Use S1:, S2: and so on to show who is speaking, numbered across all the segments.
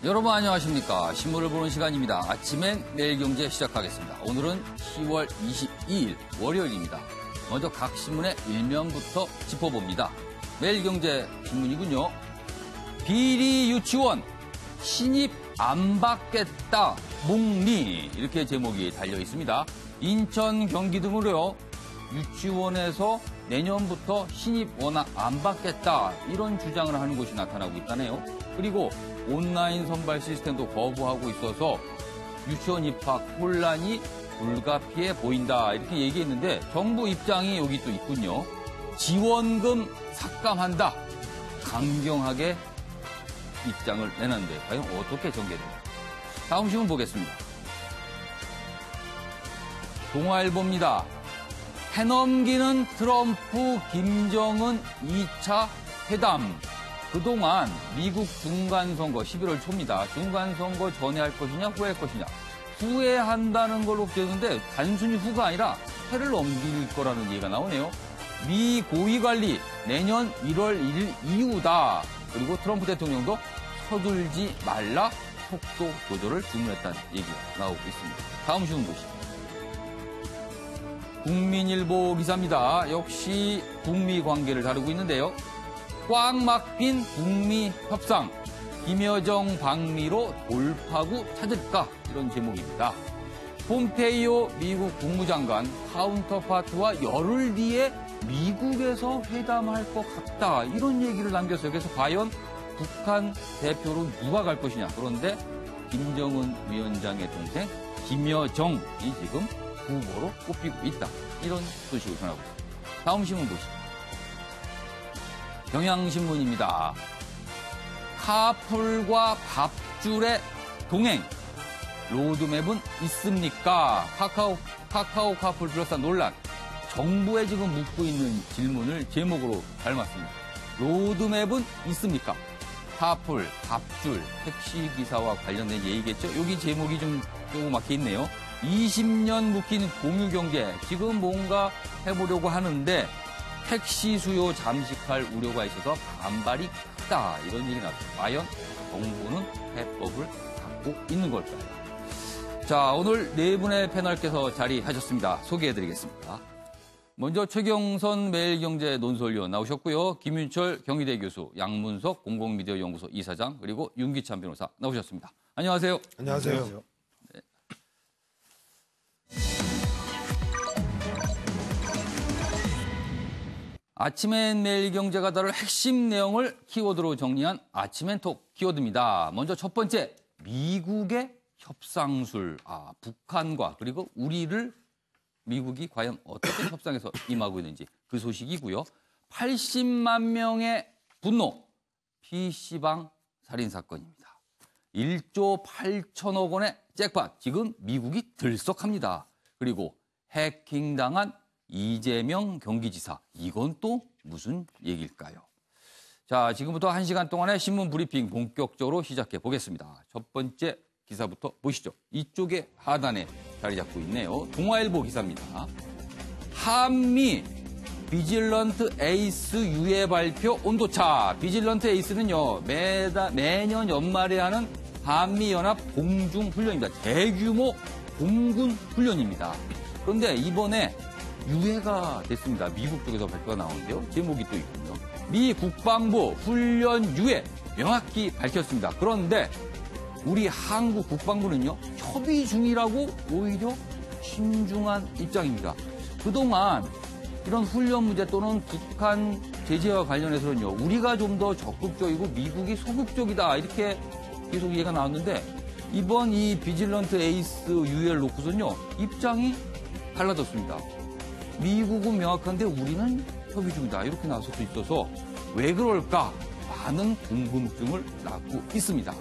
S1: 여러분 안녕하십니까. 신문을 보는 시간입니다. 아침엔 매일경제 시작하겠습니다. 오늘은 10월 22일 월요일입니다. 먼저 각 신문의 일면부터 짚어봅니다. 매일경제 신문이군요. 비리 유치원 신입 안 받겠다 묵리 이렇게 제목이 달려 있습니다. 인천, 경기 등으로요. 유치원에서 내년부터 신입 워낙 안 받겠다 이런 주장을 하는 곳이 나타나고 있다네요. 그리고 온라인 선발 시스템도 거부하고 있어서 유치원 입학 혼란이 불가피해 보인다 이렇게 얘기했는데 정부 입장이 여기 또 있군요. 지원금 삭감한다. 강경하게 입장을 내놨는데 과연 어떻게 전개될까? 다음 신문 보겠습니다. 동아일보입니다. 해넘기는 트럼프, 김정은 2차 회담. 그동안 미국 중간선거 11월 초입니다. 중간선거 전에 할 것이냐 후에 할 것이냐. 후회한다는 걸로 기억했는데 단순히 후가 아니라 해를 넘길 거라는 얘기가 나오네요. 미 고위관리 내년 1월 1일 이후다. 그리고 트럼프 대통령도 서둘지 말라 속도 조절을 주문했다는 얘기가 나오고 있습니다. 다음 신문 보시죠. 국민일보 기사입니다. 역시 북미 관계를 다루고 있는데요. 꽉 막힌 북미 협상, 김여정 방미로 돌파구 찾을까? 이런 제목입니다. 폼페이오 미국 국무장관 카운터파트와 열흘 뒤에 미국에서 회담할 것 같다. 이런 얘기를 남겼어요. 그래서 과연 북한 대표로 누가 갈 것이냐. 그런데 김정은 위원장의 동생 김여정이 지금 후보로 꼽히고 있다. 이런 소식을 전하고 있습니다. 다음 신문 보시죠. 경향신문입니다. 카풀과 밥줄의 동행. 로드맵은 있습니까? 카카오 카풀 비롯한 논란. 정부에 지금 묻고 있는 질문을 제목으로 닮았습니다. 로드맵은 있습니까? 카풀, 밥줄, 택시기사와 관련된 얘기겠죠? 여기 제목이 좀 조그맣게 있네요. 20년 묵힌 공유경제. 지금 뭔가 해보려고 하는데 택시 수요 잠식할 우려가 있어서 반발이 크다. 이런 얘기 나왔어요. 과연 정부는 해법을 갖고 있는 걸까요? 자, 오늘 네 분의 패널께서 자리하셨습니다. 소개해드리겠습니다. 먼저 최경선 매일경제 논설위원 나오셨고요. 김윤철 경희대 교수, 양문석 공공미디어연구소 이사장, 그리고 윤기찬 변호사 나오셨습니다. 안녕하세요.
S2: 안녕하세요.
S1: 네. 아침엔 매일경제가 다룰 핵심 내용을 키워드로 정리한 아침엔 톡 키워드입니다. 먼저 첫 번째, 미국의 협상술. 북한과 그리고 우리를 미국이 과연 어떻게 협상에서 임하고 있는지 그 소식이고요. 80만 명의 분노, PC방 살인사건입니다. 1조 8천억 원의 잭팟, 지금 미국이 들썩합니다. 그리고 해킹당한 이재명 경기지사, 이건 또 무슨 얘기일까요? 자, 지금부터 1시간 동안의 신문 브리핑 본격적으로 시작해 보겠습니다. 첫 번째 기사부터 보시죠. 이쪽에 하단에 자리 잡고 있네요. 동아일보 기사입니다. 한미 비질런트 에이스 유예 발표 온도차. 비질런트 에이스는요, 매년 연말에 하는 한미연합 공중훈련입니다. 대규모 공군 훈련입니다. 그런데 이번에 유예가 됐습니다. 미국 쪽에서 발표가 나오는데요. 제목이 또 있군요. 미 국방부 훈련 유예 명확히 밝혔습니다. 그런데 우리 한국 국방부는요, 협의 중이라고 오히려 신중한 입장입니다. 그동안 이런 훈련 문제 또는 북한 제재와 관련해서는요, 우리가 좀 더 적극적이고 미국이 소극적이다 이렇게 계속 얘기가 나왔는데 이번 이 비질런트 에이스 유예를 놓고서는요, 입장이 달라졌습니다. 미국은 명확한데 우리는 협의 중이다 이렇게 나설 수 있어서 왜 그럴까 많은 궁금증을 낳고 있습니다.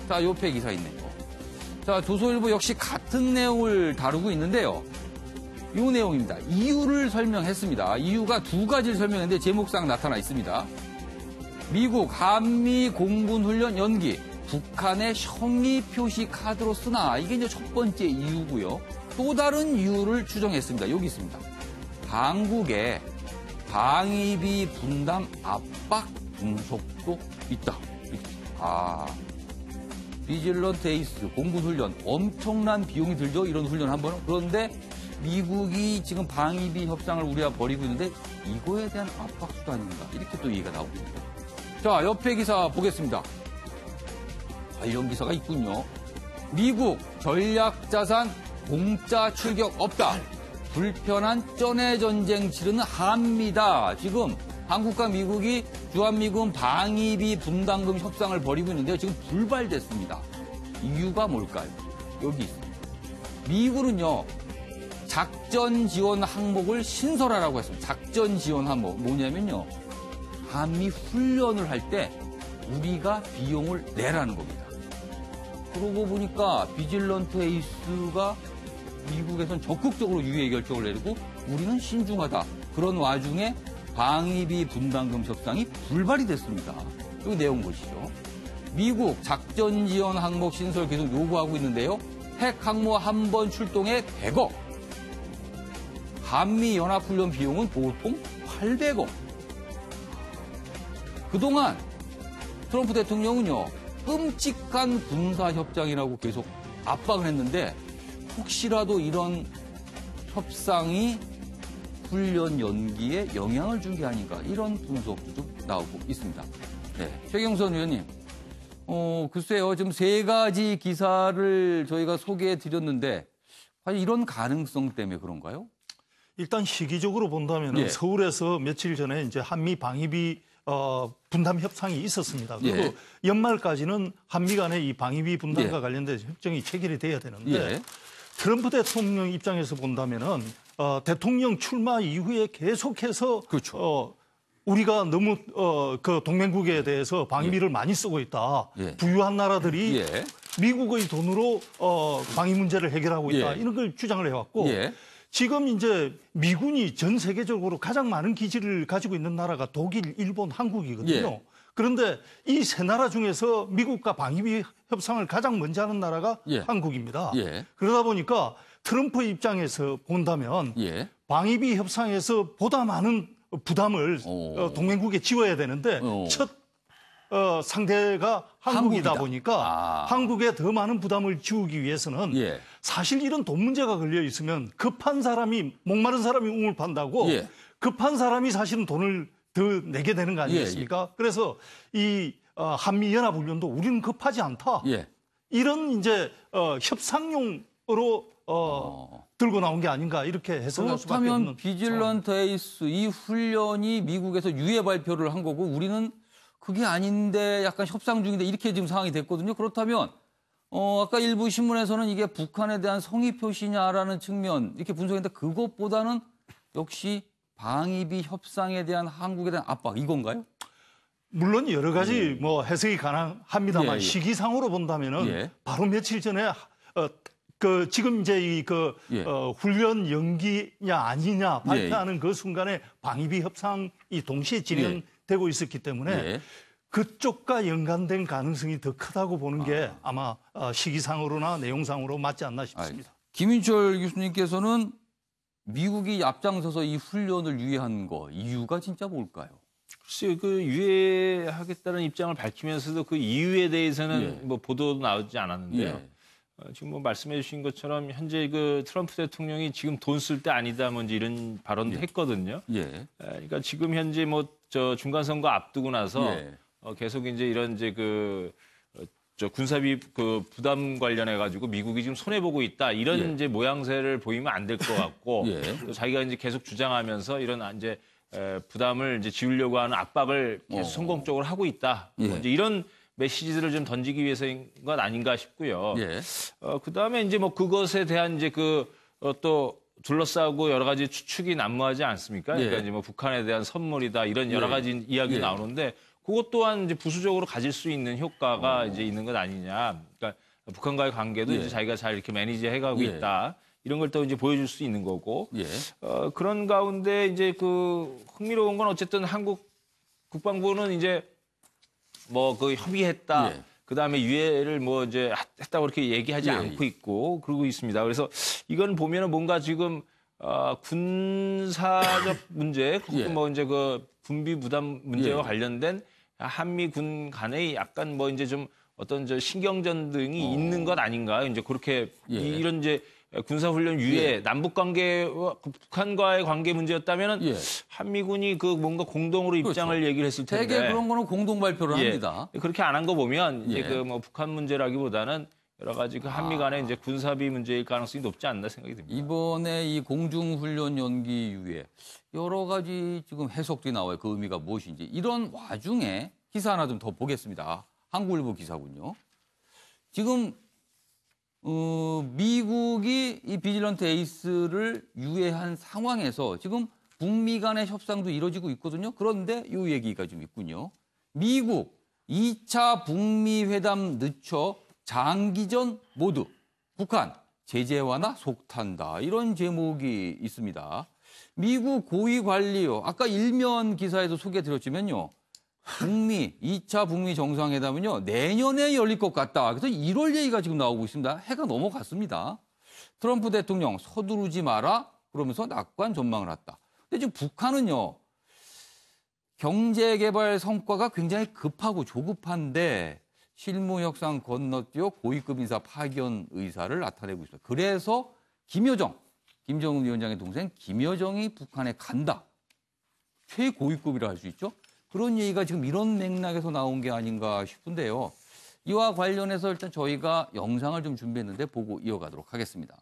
S1: 자, 옆에 기사 있네요. 자, 조선일보 역시 같은 내용을 다루고 있는데요. 이 내용입니다. 이유를 설명했습니다. 이유가 두 가지를 설명했는데 제목상 나타나 있습니다. 미국 한미 공군훈련 연기, 북한의 성의 표시 카드로 쓰나, 이게 이제 첫 번째 이유고요. 또 다른 이유를 추정했습니다. 여기 있습니다. 당국의 방위비 분담 압박 분석도 있다. 비질런트 에이스, 공군 훈련, 엄청난 비용이 들죠. 이런 훈련 한 번은. 그런데 미국이 지금 방위비 협상을 우리가 벌이고 있는데 이거에 대한 압박수도 아닌가. 이렇게 또 얘기가 나오고 있는데. 자, 옆에 기사 보겠습니다. 관련 기사가 있군요. 미국 전략자산 공짜 출격 없다. 불편한 쩐해 전쟁 치르는 한미다. 지금 한국과 미국이 주한미군 방위비 분담금 협상을 벌이고 있는데요. 지금 불발됐습니다. 이유가 뭘까요? 여기 있습니다. 미국은요. 작전 지원 항목을 신설하라고 했습니다. 작전 지원 항목. 뭐냐면요. 한미 훈련을 할 때 우리가 비용을 내라는 겁니다. 그러고 보니까 비질런트 에이스가 미국에선 적극적으로 유예 결정을 내리고 우리는 신중하다. 그런 와중에 방위비 분담금 협상이 불발이 됐습니다. 여기 내용 보시죠. 미국 작전 지원 항목 신설 계속 요구하고 있는데요. 핵 항모 한 번 출동에 100억. 한미 연합훈련 비용은 보통 800억. 그동안 트럼프 대통령은요. 끔찍한 군사협정이라고 계속 압박을 했는데 혹시라도 이런 협상이 훈련 연기에 영향을 준 게 아닌가 이런 분석도 좀 나오고 있습니다. 네, 최경선 의원님, 글쎄요, 지금 세 가지 기사를 저희가 소개해 드렸는데 과연 이런 가능성 때문에 그런가요?
S2: 일단 시기적으로 본다면
S1: 예.
S2: 서울에서 며칠 전에 이제 한미 방위비 분담 협상이 있었습니다. 그리고
S1: 예.
S2: 연말까지는 한미 간의 이 방위비 분담과
S1: 예.
S2: 관련된 협정이 체결이 돼야 되는데
S1: 예.
S2: 트럼프 대통령 입장에서 본다면은 대통령 출마 이후에 계속해서
S1: 그렇죠.
S2: 우리가 너무 그 동맹국에 대해서 방위비를 많이 쓰고 있다.
S1: 예.
S2: 부유한 나라들이
S1: 예.
S2: 미국의 돈으로 방위 문제를 해결하고 있다.
S1: 예.
S2: 이런 걸 주장을 해왔고
S1: 예.
S2: 지금 이제 미군이 전 세계적으로 가장 많은 기지를 가지고 있는 나라가 독일, 일본, 한국이거든요.
S1: 예.
S2: 그런데 이 세 나라 중에서 미국과 방위비 협상을 가장 먼저 하는 나라가
S1: 예.
S2: 한국입니다.
S1: 예.
S2: 그러다 보니까 트럼프 입장에서 본다면
S1: 예.
S2: 방위비 협상에서 보다 많은 부담을 동맹국에 지워야 되는데 첫 상대가 한국이다 보니까 한국에 더 많은 부담을 지우기 위해서는
S1: 예.
S2: 사실 이런 돈 문제가 걸려 있으면 급한 사람이 목마른 사람이 우물 판다고
S1: 예.
S2: 급한 사람이 사실은 돈을 더 내게 되는 거 아니겠습니까? 그래서 이 한미 연합 훈련도 우리는 급하지 않다.
S1: 예.
S2: 이런 이제 협상용으로 들고 나온 게 아닌가 이렇게 해석할 수밖에
S1: 그렇다면
S2: 없는.
S1: 비질런트 에이스 이 훈련이 미국에서 유예 발표를 한 거고 우리는 그게 아닌데 약간 협상 중인데 이렇게 지금 상황이 됐거든요. 그렇다면 아까 일부 신문에서는 이게 북한에 대한 성의 표시냐라는 측면 이렇게 분석했는데 그것보다는 역시 방위비 협상에 대한 한국에 대한 압박 이건가요?
S2: 물론 여러 가지 뭐 해석이 가능합니다만
S1: 예.
S2: 시기상으로 본다면은
S1: 예.
S2: 바로 며칠 전에 그 지금 이제 훈련 연기냐 아니냐 발표하는 그 순간에 방위비 협상이 동시에 진행되고 있었기 때문에 그쪽과 연관된 가능성이 더 크다고 보는 게 아마 시기상으로나 내용상으로 맞지 않나 싶습니다.
S1: 김인철 교수님께서는 미국이 앞장서서 이 훈련을 유예한 거 이유가 진짜 뭘까요?
S3: 글쎄요, 그 유예하겠다는 입장을 밝히면서도 그 이유에 대해서는 뭐 보도도 나오지 않았는데요. 지금 뭐 말씀해 주신 것처럼 현재 그 트럼프 대통령이 지금 돈 쓸 때 아니다 뭐 이제 이런 발언도 했거든요. 그러니까 지금 현재 뭐 저 중간 선거 앞두고 나서 계속 이제 이런 이제 저 군사비 그 부담 관련해 가지고 미국이 지금 손해 보고 있다 이런 이제 모양새를 보이면 안 될 것 같고 또 자기가 이제 계속 주장하면서 이런 이제 부담을 이제 지우려고 하는 압박을 계속 성공적으로 하고 있다. 이제 이런 메시지들을 좀 던지기 위해서인 것 아닌가 싶고요. 그 다음에 이제 뭐 그것에 대한 이제 또 둘러싸고 여러 가지 추측이 난무하지 않습니까? 그러니까 이제 뭐 북한에 대한 선물이다 이런 여러 가지 이야기 나오는데 그것 또한 이제 부수적으로 가질 수 있는 효과가 이제 있는 것 아니냐. 그러니까 북한과의 관계도 이제 자기가 잘 이렇게 매니지 해가고 있다. 이런 걸 또 이제 보여줄 수 있는 거고. 그런 가운데 이제 그 흥미로운 건 어쨌든 한국 국방부는 이제 뭐 그 협의했다. 그 다음에 유예를 뭐 이제 했다고 그렇게 얘기하지 않고 있고 그러고 있습니다. 그래서 이건 보면은 뭔가 지금 군사적 문제, 뭐 이제 그 군비 부담 문제와 관련된 한미 군 간의 약간 뭐 이제 좀 어떤 저 신경전 등이 있는 것 아닌가 이제 그렇게
S1: 예.
S3: 이런 이제 군사훈련 이후에 남북 관계와 북한과의 관계 문제였다면은
S1: 예.
S3: 한미군이 그 뭔가 공동으로 입장을
S1: 그렇죠.
S3: 얘기를 했을 텐데
S1: 대개 그런 거는 공동 발표를
S3: 예.
S1: 합니다.
S3: 그렇게 안 한 거 보면 이제
S1: 예.
S3: 그 뭐 북한 문제라기보다는 여러 가지 그 한미 간의 이제 군사비 문제일 가능성이 높지 않나 생각이 듭니다.
S1: 이번에 이 공중훈련 연기 이후에 여러 가지 지금 해석들이 나와요. 그 의미가 무엇인지. 이런 와중에 기사 하나 좀 더 보겠습니다. 한국일보 기사군요. 지금 미국이 이 비질런트 에이스를 유예한 상황에서 지금 북미 간의 협상도 이루어지고 있거든요. 그런데 이 얘기가 좀 있군요. 미국 2차 북미 회담 늦춰 장기전 모두 북한 제재 완화 속탄다. 이런 제목이 있습니다. 미국 고위 관리요. 아까 일면 기사에도 소개드렸지만요. 북미 2차 북미 정상회담은요. 내년에 열릴 것 같다. 그래서 1월 얘기가 지금 나오고 있습니다. 해가 넘어갔습니다. 트럼프 대통령 서두르지 마라. 그러면서 낙관 전망을 했다. 근데 지금 북한은요. 경제개발 성과가 굉장히 급하고 조급한데 실무 협상 건너뛰어 고위급 인사 파견 의사를 나타내고 있습니다. 그래서 김정은 위원장의 동생 김여정이 북한에 간다. 최고위급이라 할 수 있죠. 그런 얘기가 지금 이런 맥락에서 나온 게 아닌가 싶은데요. 이와 관련해서 일단 저희가 영상을 좀 준비했는데 보고 이어가도록 하겠습니다.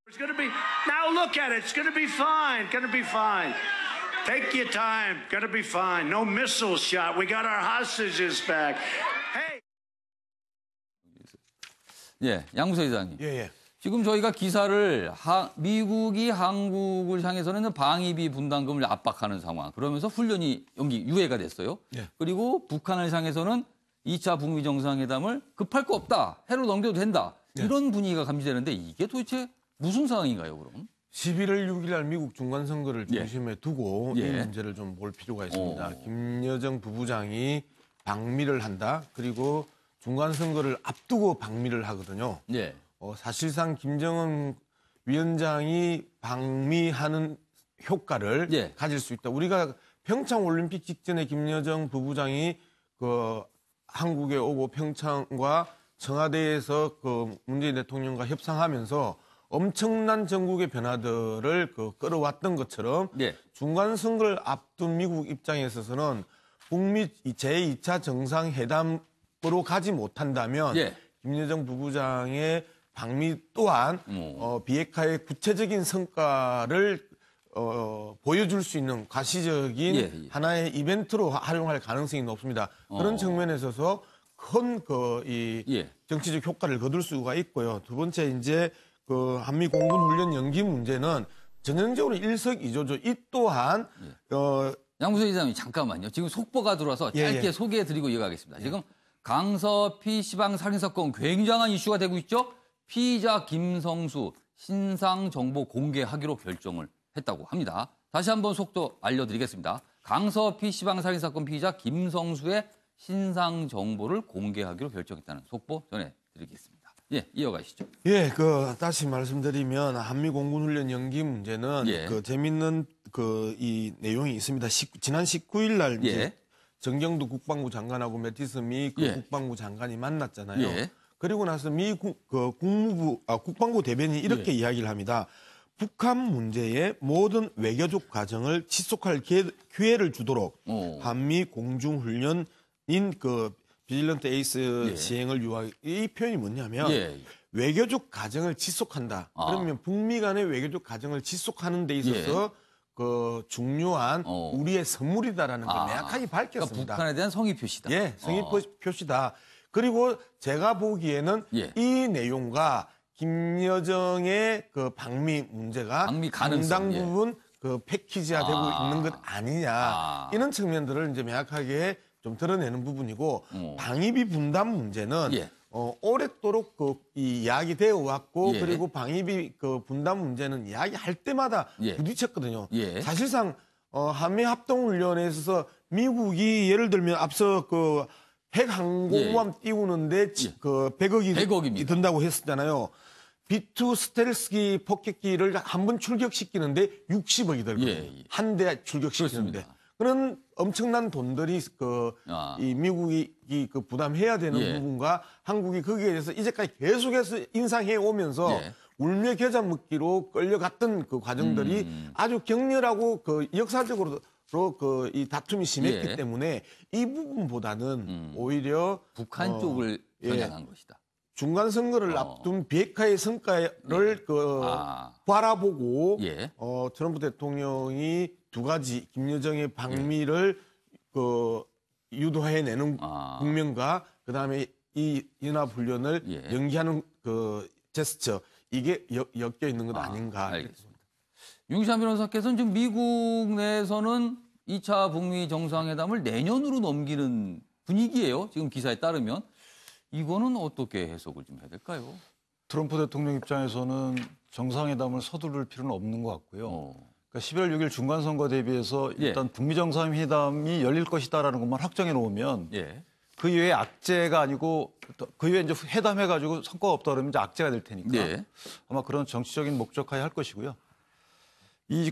S4: It's going to be, now look at it, it's going to be fine, going to be fine. Take your time, going to be fine. No missile shot, we got our hostages back. Hey!
S1: 예, 양무서 이사님.
S5: 예.
S1: 지금 저희가 기사를 미국이 한국을 향해서는 방위비 분담금을 압박하는 상황. 그러면서 훈련이 유예가 됐어요.
S5: 예.
S1: 그리고 북한을 향해서는 2차 북미 정상회담을 급할 거 없다. 해로 넘겨도 된다.
S5: 예.
S1: 이런 분위기가 감지되는데 이게 도대체 무슨 상황인가요, 그럼?
S5: 11월 6일 날 미국 중간선거를
S1: 예.
S5: 중심에 두고 이
S1: 예.
S5: 문제를 좀 볼 필요가 있습니다.
S1: 오.
S5: 김여정 부부장이 방미를 한다. 그리고 중간선거를 앞두고 방미를 하거든요.
S1: 예.
S5: 사실상 김정은 위원장이 방미하는 효과를
S1: 예.
S5: 가질 수 있다. 우리가 평창 올림픽 직전에 김여정 부부장이 그 한국에 오고 평창과 청와대에서 그 문재인 대통령과 협상하면서 엄청난 전국의 변화들을 끌어왔던 것처럼
S1: 예.
S5: 중간선거를 앞둔 미국 입장에 있어서는 북미 제2차 정상회담으로 가지 못한다면
S1: 예.
S5: 김여정 부부장의 방미 또한 비핵화의 구체적인 성과를 보여줄 수 있는 가시적인
S1: 예.
S5: 하나의 이벤트로 활용할 가능성이 높습니다. 그런 측면에 있어서 큰
S1: 예.
S5: 정치적 효과를 거둘 수가 있고요. 두 번째 이제 그 한미 공군 훈련 연기 문제는 전형적으로 일석이조죠. 이 또한
S1: 양무서 이사님 잠깐만요. 지금 속보가 들어와서 짧게 소개해드리고 이어가겠습니다. 지금 강서피 시방 살인 사건 굉장한 이슈가 되고 있죠. 피의자 김성수 신상 정보 공개하기로 결정을 했다고 합니다. 다시 한번 속도 알려드리겠습니다. 강서피 시방 살인 사건 피의자 김성수의 신상 정보를 공개하기로 결정했다는 속보 전해드리겠습니다. 예, 이어가시죠.
S5: 예, 다시 말씀드리면 한미 공군 훈련 연기 문제는
S1: 예.
S5: 재밌는 이 내용이 있습니다. 지난 19일 날
S1: 예.
S5: 이제 정경두 국방부 장관하고 매티스 미
S1: 예.
S5: 국방부 장관이 만났잖아요.
S1: 예.
S5: 그리고 나서 국방부 대변인이 이렇게 이야기를 합니다. 북한 문제의 모든 외교적 과정을 지속할 기회를 주도록 한미 공중훈련인 비질런트 에이스 시행을 유하기. 이 표현이 뭐냐면 외교적 과정을 지속한다. 그러면 북미 간의 외교적 과정을 지속하는 데 있어서 중요한 우리의 선물이다라는 걸 명확하게 밝혔습니다.
S1: 그러니까 북한에 대한 성의 표시다.
S5: 예, 성의 표시다. 그리고 제가 보기에는 이 내용과 김여정의 방미 문제가
S1: 방미 가능성,
S5: 상당 부분 패키지화되고 있는 것 아니냐. 이런 측면들을 이제 명확하게 좀 드러내는 부분이고 방위비 분담 문제는 오랫도록 이 이야기되어 왔고 그리고 방위비 분담 문제는 이야기할 때마다 부딪혔거든요. 사실상 한미 합동훈련에 있어서 미국이 예를 들면 앞서 핵항공모함 띄우는데 100억이 든다고 했었잖아요. B2 스텔스기 폭격기를 한 번 출격시키는데 60억이 들거든요. 한 대 출격시키는데.
S1: 그렇습니다.
S5: 그런 엄청난 돈들이 이 미국이 그 부담해야 되는
S1: 예.
S5: 부분과 한국이 거기에 대해서 이제까지 계속해서 인상해 오면서
S1: 예.
S5: 울며 겨자 먹기로 끌려갔던 그 과정들이 아주 격렬하고 그 역사적으로 이 다툼이 심했기
S1: 예.
S5: 때문에 이 부분보다는 오히려
S1: 북한 쪽을
S5: 예.
S1: 겨냥한 것이다.
S5: 중간 선거를 앞둔 비핵화의 성과를 바라보고
S1: 예.
S5: 트럼프 대통령이 두 가지 김여정의 방미를 유도해내는 국면과 그다음에 이 연합훈련을
S1: 예.
S5: 연기하는 그 제스처 이게 엮여 있는 것 아닌가.
S1: 알겠습니다. 윤기찬 변호사께서는 지금 미국 내에서는 2차 북미 정상회담을 내년으로 넘기는 분위기예요. 지금 기사에 따르면. 이거는 어떻게 해석을 좀 해야 될까요?
S6: 트럼프 대통령 입장에서는 정상회담을 서두를 필요는 없는 것 같고요. 그러니까 11월 6일 중간선거 대비해서 일단 북미 정상회담이 열릴 것이다라는 것만 확정해 놓으면
S1: 예.
S6: 그 이외에 악재가 아니고 그 이외에 이제 회담해가지고 성과가 없다 그러면 이제 악재가 될 테니까
S1: 네.
S6: 아마 그런 정치적인 목적하에 할 것이고요. 이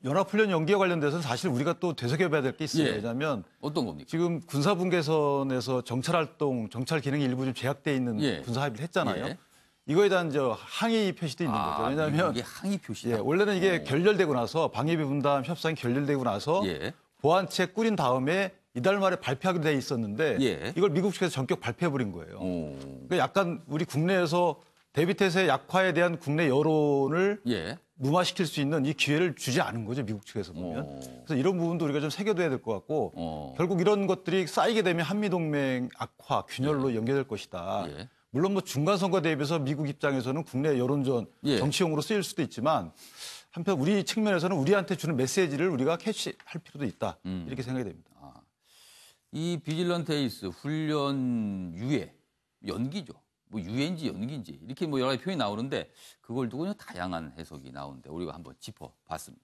S6: 연합훈련 연기와 관련돼서는 사실 우리가 또 되새겨봐야 될 게 있어요.
S1: 예.
S6: 왜냐하면
S1: 어떤 겁니까?
S6: 지금 군사분계선에서 정찰활동, 정찰 기능이 일부 좀 제약돼 있는
S1: 예.
S6: 군사 합의를 했잖아요.
S1: 예.
S6: 이거에 대한 항의 표시도 있는 거죠. 왜냐하면
S1: 이게 항의 표시다.
S6: 예, 원래는 이게 결렬되고 나서 방위비 분담 협상이 결렬되고 나서
S1: 예.
S6: 보완책 꾸린 다음에 이달 말에 발표하기로 돼 있었는데
S1: 예.
S6: 이걸 미국 측에서 전격 발표해버린 거예요.
S1: 오.
S6: 그러니까 약간 우리 국내에서 대비태세 약화에 대한 국내 여론을
S1: 예.
S6: 무마시킬 수 있는 이 기회를 주지 않은 거죠, 미국 측에서 보면. 그래서 이런 부분도 우리가 좀 새겨둬야 될 것 같고 결국 이런 것들이 쌓이게 되면 한미동맹 악화, 균열로 연계될 것이다.
S1: 예.
S6: 물론 뭐 중간선거 대비해서 미국 입장에서는 국내 여론전
S1: 예.
S6: 정치용으로 쓰일 수도 있지만 한편 우리 측면에서는 우리한테 주는 메시지를 우리가 캐치할 필요도 있다. 이렇게 생각이 됩니다.
S1: 이 비질런트 에이스 훈련 유예, 연기죠. 뭐 유예인지 연기인지 이렇게 뭐 여러 가지 표현이 나오는데 그걸 두고 다양한 해석이 나오는데 우리가 한번 짚어봤습니다.